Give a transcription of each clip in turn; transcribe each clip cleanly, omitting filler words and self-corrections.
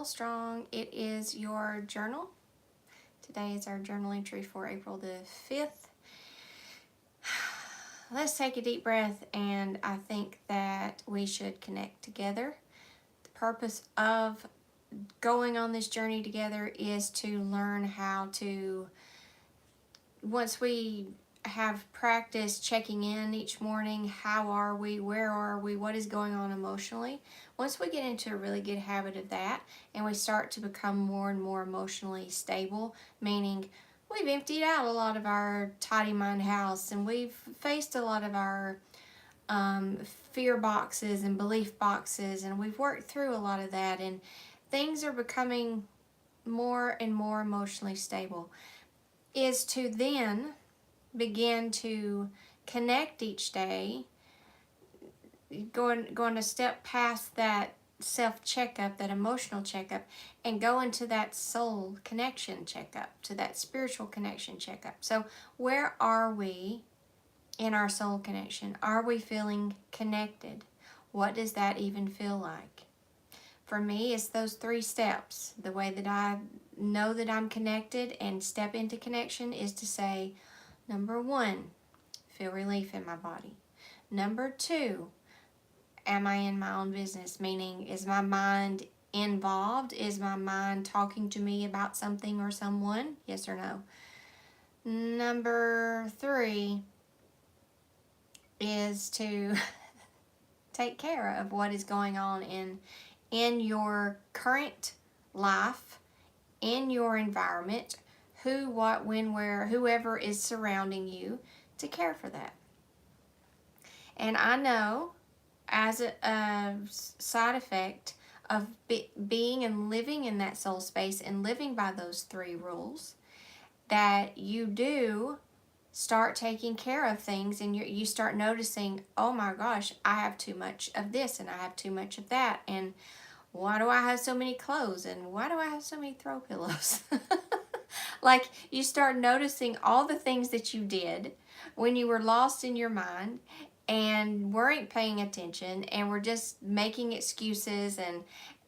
Feel Strong. It is your journal. Today is our journal entry for April the 5th. Let's take a deep breath, and I think that we should connect together. The purpose of going on this journey together is to learn how to, once we have practice checking in each morning, how are we, where are we, what is going on emotionally. Once we get into a really good habit of that and we start to become more and more emotionally stable, meaning we've emptied out a lot of our tidy mind house and we've faced a lot of our fear boxes and belief boxes, and we've worked through a lot of that, and things are becoming more and more emotionally stable, is to then begin to connect each day, going a step past that self-checkup, that emotional checkup, and go into that soul connection checkup, to that spiritual connection checkup. So where are we in our soul connection? Are we feeling connected? What does that even feel like? For me, it's those 3 steps. The way that I know that I'm connected and step into connection is to say, number 1, feel relief in my body. Number 2, am I in my own business? Meaning, is my mind involved? Is my mind talking to me about something or someone? Yes or no? Number 3 is to take care of what is going on in your current life, in your environment, who, what, when, where, whoever is surrounding you, to care for that. And I know, as a side effect of being and living in that soul space and living by those 3 rules, that you do start taking care of things, and you start noticing, oh my gosh, I have too much of this and I have too much of that, and why do I have so many clothes, and why do I have so many throw pillows? Like, you start noticing all the things that you did when you were lost in your mind and weren't paying attention and were just making excuses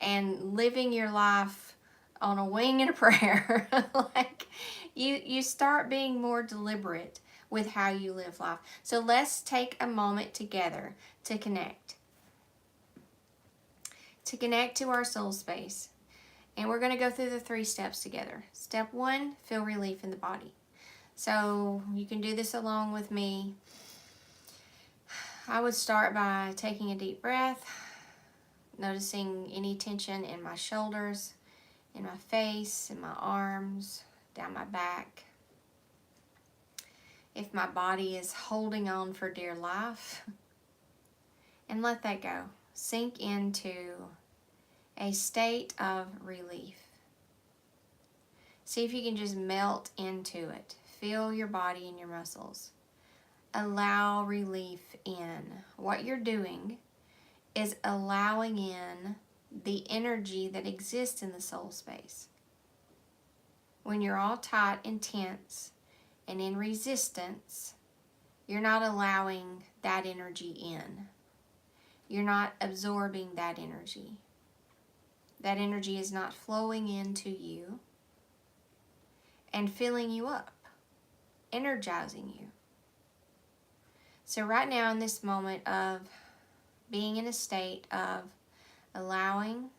and living your life on a wing and a prayer. Like, you start being more deliberate with how you live life. So let's take a moment together to connect to our soul space. And we're going to go through the 3 steps together. Step 1, feel relief in the body. So you can do this along with me. I would start by taking a deep breath, noticing any tension in my shoulders, in my face, in my arms, down my back. If my body is holding on for dear life, and let that go. Sink into a state of relief. See if you can just melt into it. Feel your body and your muscles. Allow relief in. What you're doing is allowing in the energy that exists in the soul space. When you're all tight and tense and in resistance, you're not allowing that energy in. You're not absorbing that energy. That energy is not flowing into you and filling you up, energizing you. So right now, in this moment of being in a state of allowing,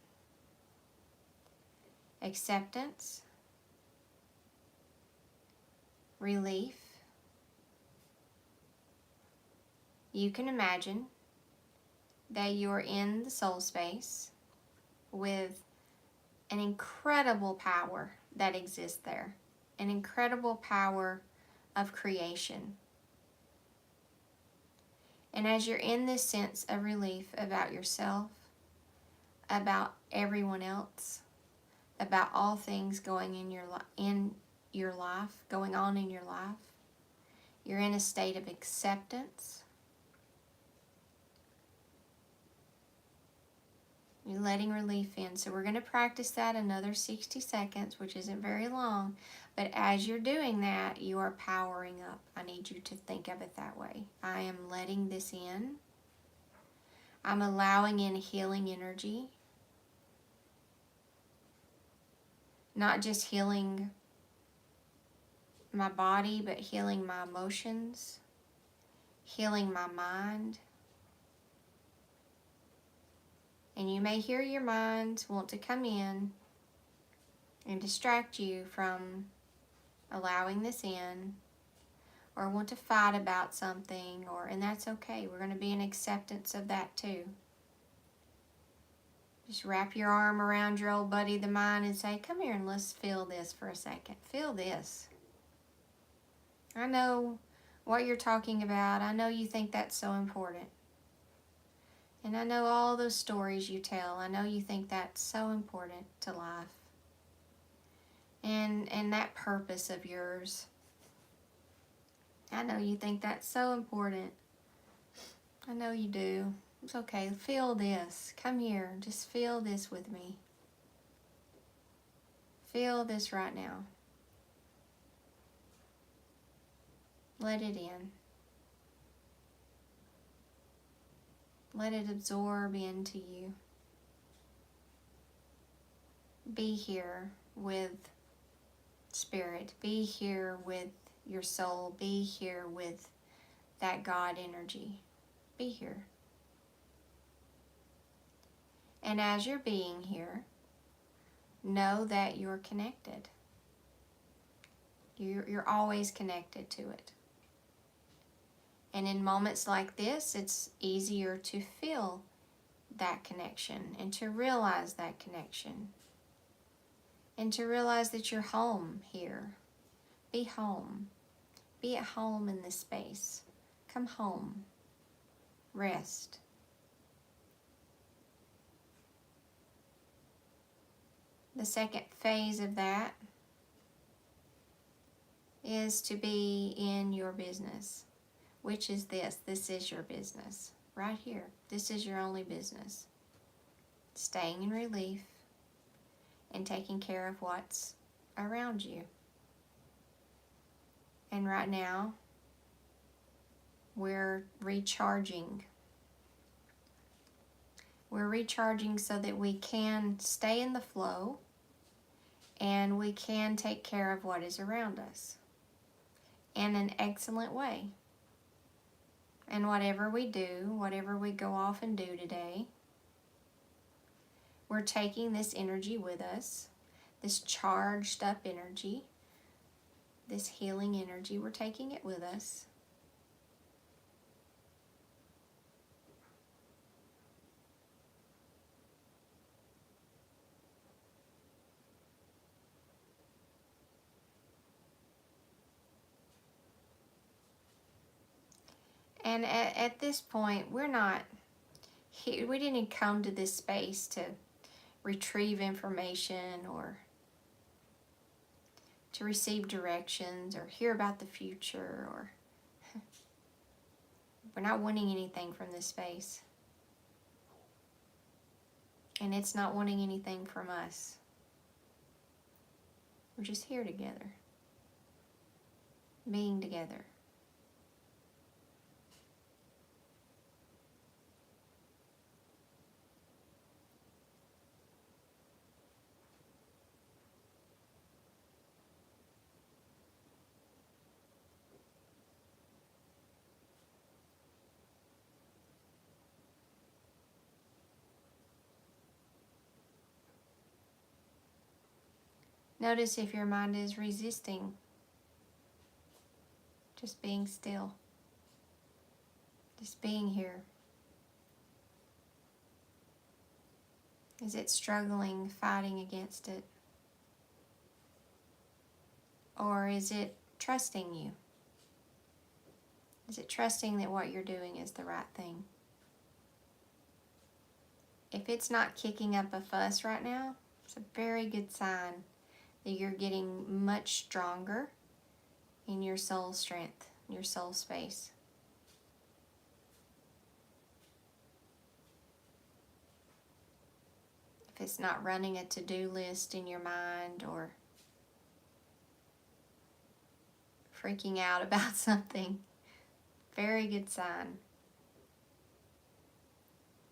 acceptance, relief, you can imagine that you're in the soul space with an incredible power that exists there, an incredible power of creation. And as you're in this sense of relief about yourself, about everyone else, about all things going in your life, going on in your life, you're in a state of acceptance. You're letting relief in. So we're going to practice that another 60 seconds, which isn't very long. But as you're doing that, you are powering up. I need you to think of it that way. I am letting this in. I'm allowing in healing energy. Not just healing my body, but healing my emotions, healing my mind. And you may hear your mind want to come in and distract you from allowing this in, or want to fight about something, and that's okay. We're going to be in acceptance of that too. Just wrap your arm around your old buddy, the mind, and say, come here and let's feel this for a second. Feel this. I know what you're talking about. I know you think that's so important. And I know all those stories you tell. I know you think that's so important to life. And that purpose of yours. I know you think that's so important. I know you do. It's okay. Feel this. Come here. Just feel this with me. Feel this right now. Let it in. Let it absorb into you. Be here with spirit. Be here with your soul. Be here with that God energy. Be here. And as you're being here, know that you're connected. You're always connected to it. And in moments like this, it's easier to feel that connection and to realize that connection. And to realize that you're home here. Be home. Be at home in this space. Come home. Rest. The second phase of that is to be in your business. Which is this? This is your business. Right here. This is your only business. Staying in relief and taking care of what's around you. And right now, we're recharging. We're recharging so that we can stay in the flow and we can take care of what is around us in an excellent way. And whatever we do, whatever we go off and do today, we're taking this energy with us, this charged up energy, this healing energy, we're taking it with us. And at this point, we didn't come to this space to retrieve information or to receive directions or hear about the future, or we're not wanting anything from this space. And it's not wanting anything from us. We're just here together, being together. Notice if your mind is resisting just being still, just being here. Is it struggling, fighting against it? Or is it trusting you? Is it trusting that what you're doing is the right thing? If it's not kicking up a fuss right now, it's a very good sign that you're getting much stronger in your soul strength, your soul space. If it's not running a to-do list in your mind or freaking out about something, very good sign.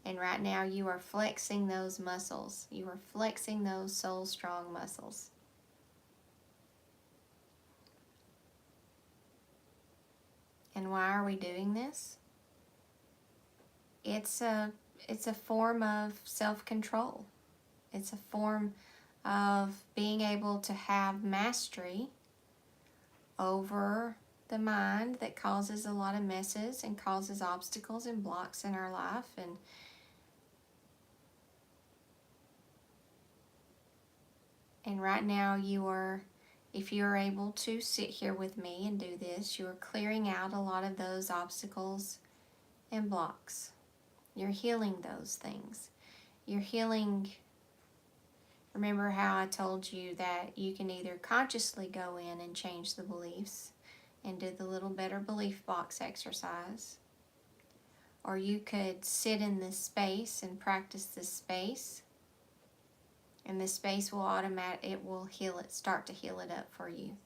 And right now you are flexing those muscles. You are flexing those soul strong muscles. And why are we doing this? It's a form of self-control. It's a form of being able to have mastery over the mind that causes a lot of messes and causes obstacles and blocks in our life. And right now if you are able to sit here with me and do this, you are clearing out a lot of those obstacles and blocks. You're healing those things. You're healing. Remember how I told you that you can either consciously go in and change the beliefs and do the little better belief box exercise, or you could sit in this space and practice this space, and this space will it will heal it, start to heal it up for you.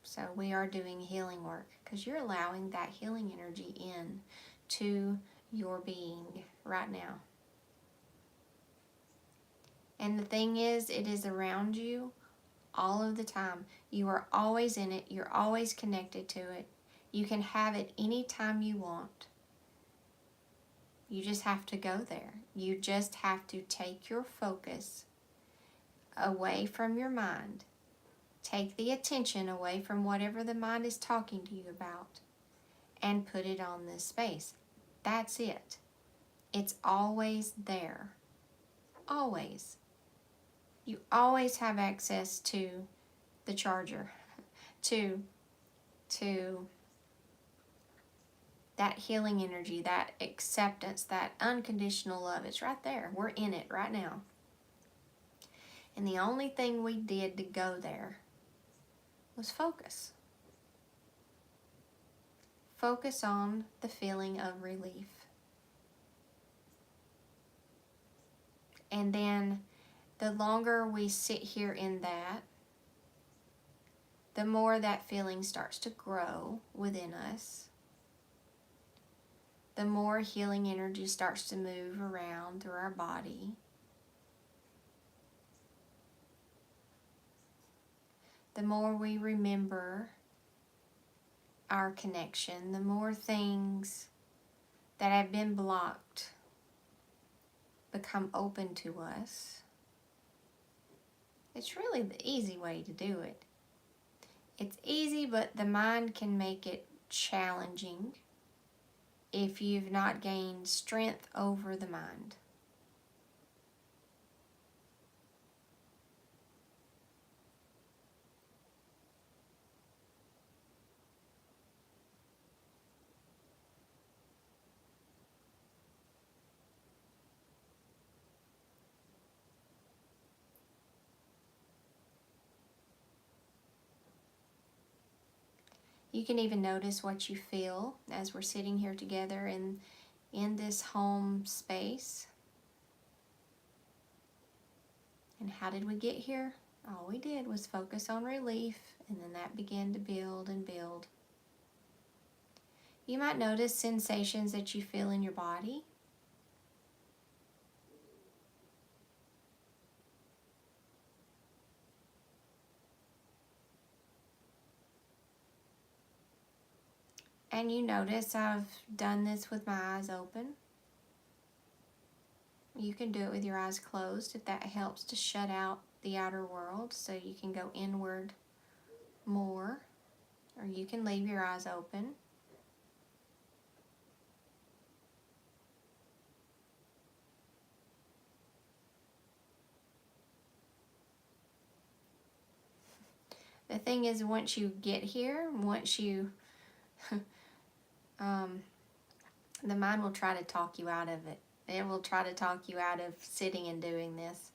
So we are doing healing work because you're allowing that healing energy in to your being right now. And the thing is, it is around you all of the time. You are always in it. You're always connected to it. You can have it anytime you want. You just have to go there. You just have to take your focus away from your mind. Take the attention away from whatever the mind is talking to you about and put it on this space. That's it. It's always there. Always. You always have access to the charger, to that healing energy, that acceptance, that unconditional love. It's right there. We're in it right now. And the only thing we did to go there was focus. Focus on the feeling of relief. And then the longer we sit here in that, the more that feeling starts to grow within us. The more healing energy starts to move around through our body. The more we remember our connection, the more things that have been blocked become open to us. It's really the easy way to do it. It's easy, but the mind can make it challenging if you've not gained strength over the mind. You can even notice what you feel as we're sitting here together in this home space. And how did we get here? All we did was focus on relief, and then that began to build and build. You might notice sensations that you feel in your body. And you notice I've done this with my eyes open. You can do it with your eyes closed if that helps to shut out the outer world so you can go inward more. Or you can leave your eyes open. The thing is, once you get here, once you the mind will try to talk you out of it. It will try to talk you out of sitting and doing this.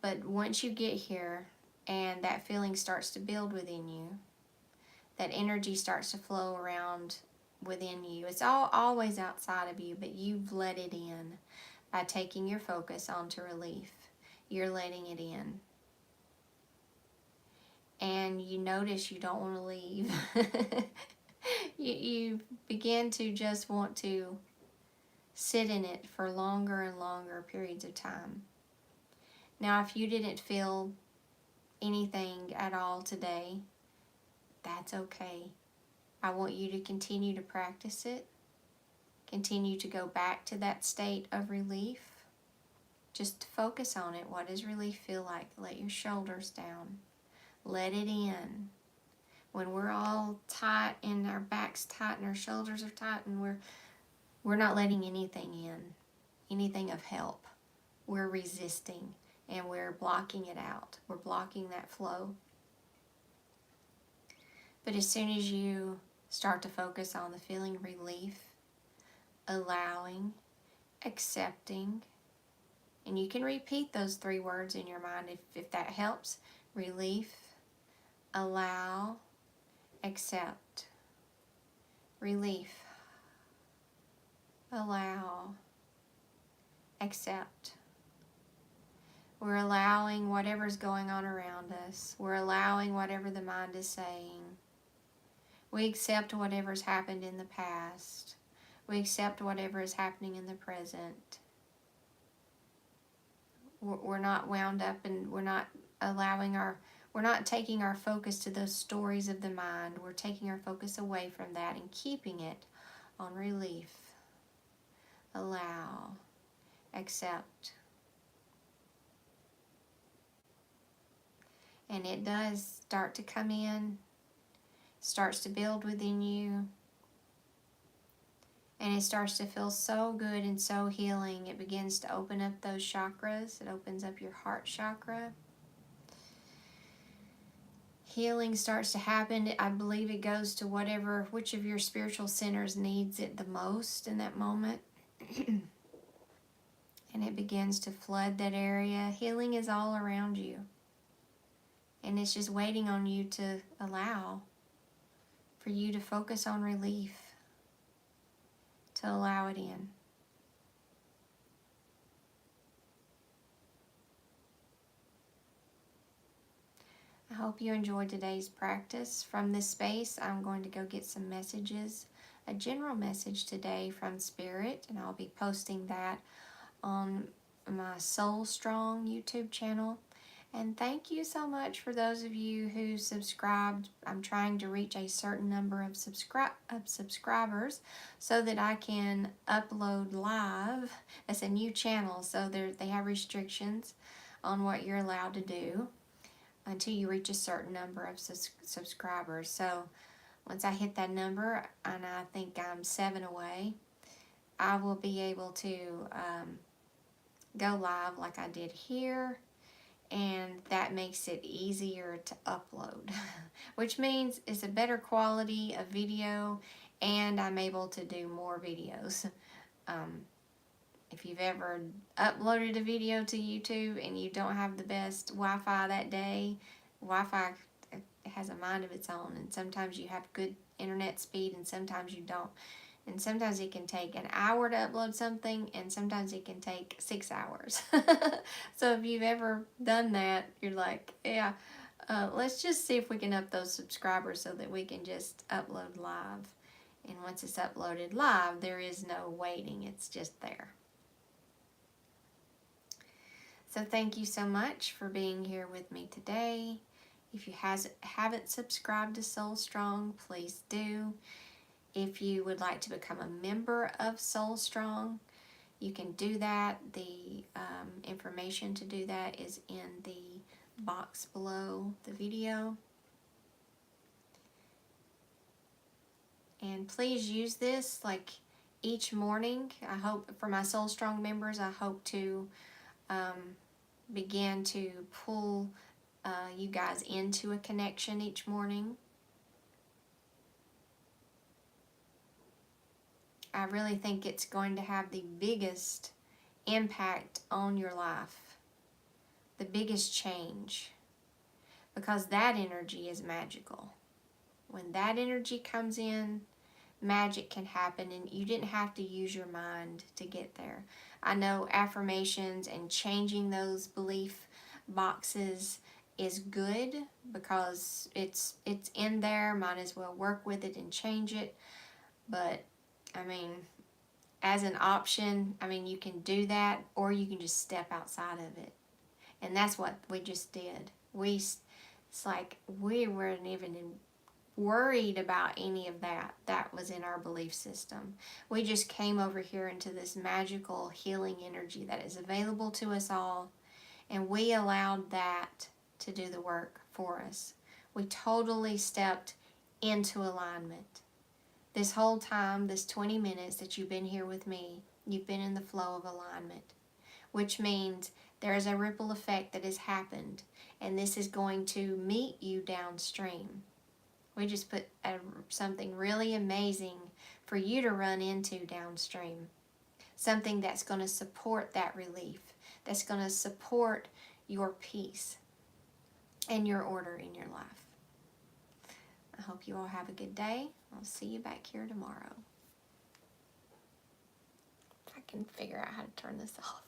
But once you get here and that feeling starts to build within you, that energy starts to flow around within you. It's always outside of you, but you've let it in by taking your focus onto relief. You're letting it in. And you notice you don't want to leave. You begin to just want to sit in it for longer and longer periods of time. Now, if you didn't feel anything at all today, That's okay. I want you to continue to practice it. Continue to go back to that state of relief. Just focus on it. What does relief feel like? Let your shoulders down. Let it in. When we're all tight and our back's tight and our shoulders are tight and we're not letting anything in, anything of help. We're resisting and we're blocking it out. We're blocking that flow. But as soon as you start to focus on the feeling relief, allowing, accepting, and you can repeat those 3 words in your mind if that helps. Relief, allow, accept. Relief, allow, accept. We're allowing whatever's going on around us. We're allowing whatever the mind is saying. We accept whatever's happened in the past. We accept whatever is happening in the present. We're not wound up and we're not taking our focus to those stories of the mind. We're taking our focus away from that and keeping it on relief, allow, accept. And it does start to come in, starts to build within you. And it starts to feel so good and so healing. It begins to open up those chakras. It opens up your heart chakra. Healing starts to happen. I believe it goes to which of your spiritual centers needs it the most in that moment. And it begins to flood that area. Healing is all around you. And it's just waiting on you to allow, for you to focus on relief, to allow it in. I hope you enjoyed today's practice. From this space, I'm going to go get some messages, a general message today from Spirit, and I'll be posting that on my Soul Strong YouTube channel. And thank you so much for those of you who subscribed. I'm trying to reach a certain number of subscribers so that I can upload live. It's a new channel, so they have restrictions on what you're allowed to do until you reach a certain number of subscribers. So once I hit that number, and I think I'm 7 away, I will be able to go live like I did here. And that makes it easier to upload, which means it's a better quality of video, and I'm able to do more videos. If you've ever uploaded a video to YouTube and you don't have the best Wi-Fi that day, Wi-Fi has a mind of its own, and sometimes you have good internet speed and sometimes you don't. And sometimes it can take an hour to upload something, and sometimes it can take 6 hours. So if you've ever done that, you're like, yeah, let's just see if we can up those subscribers so that we can just upload live. And once it's uploaded live, there is no waiting. It's just there. So thank you so much for being here with me today. If you haven't subscribed to Soul Strong, please do. If you would like to become a member of Soul Strong, you can do that. The information to do that is in the box below the video. And please use this like each morning. I hope for my Soul Strong members, I hope to begin to pull you guys into a connection each morning. I really think it's going to have the biggest impact on your life, the biggest change, because that energy is magical. When that energy comes in, magic can happen, and you didn't have to use your mind to get there. I know affirmations and changing those belief boxes is good because it's in there. Might as well work with it and change it. But I mean, as an option, I mean, you can do that, or you can just step outside of it. And that's what we just did. It's like we weren't even worried about any of that. That was in our belief system. We just came over here into this magical healing energy that is available to us all, and we allowed that to do the work for us. We totally stepped into alignment. This whole time, this 20 minutes that you've been here with me, you've been in the flow of alignment, which means there is a ripple effect that has happened, and this is going to meet you downstream. We just put something really amazing for you to run into downstream. Something that's going to support that relief, that's going to support your peace and your order in your life. I hope you all have a good day. I'll see you back here tomorrow. If I can figure out how to turn this off.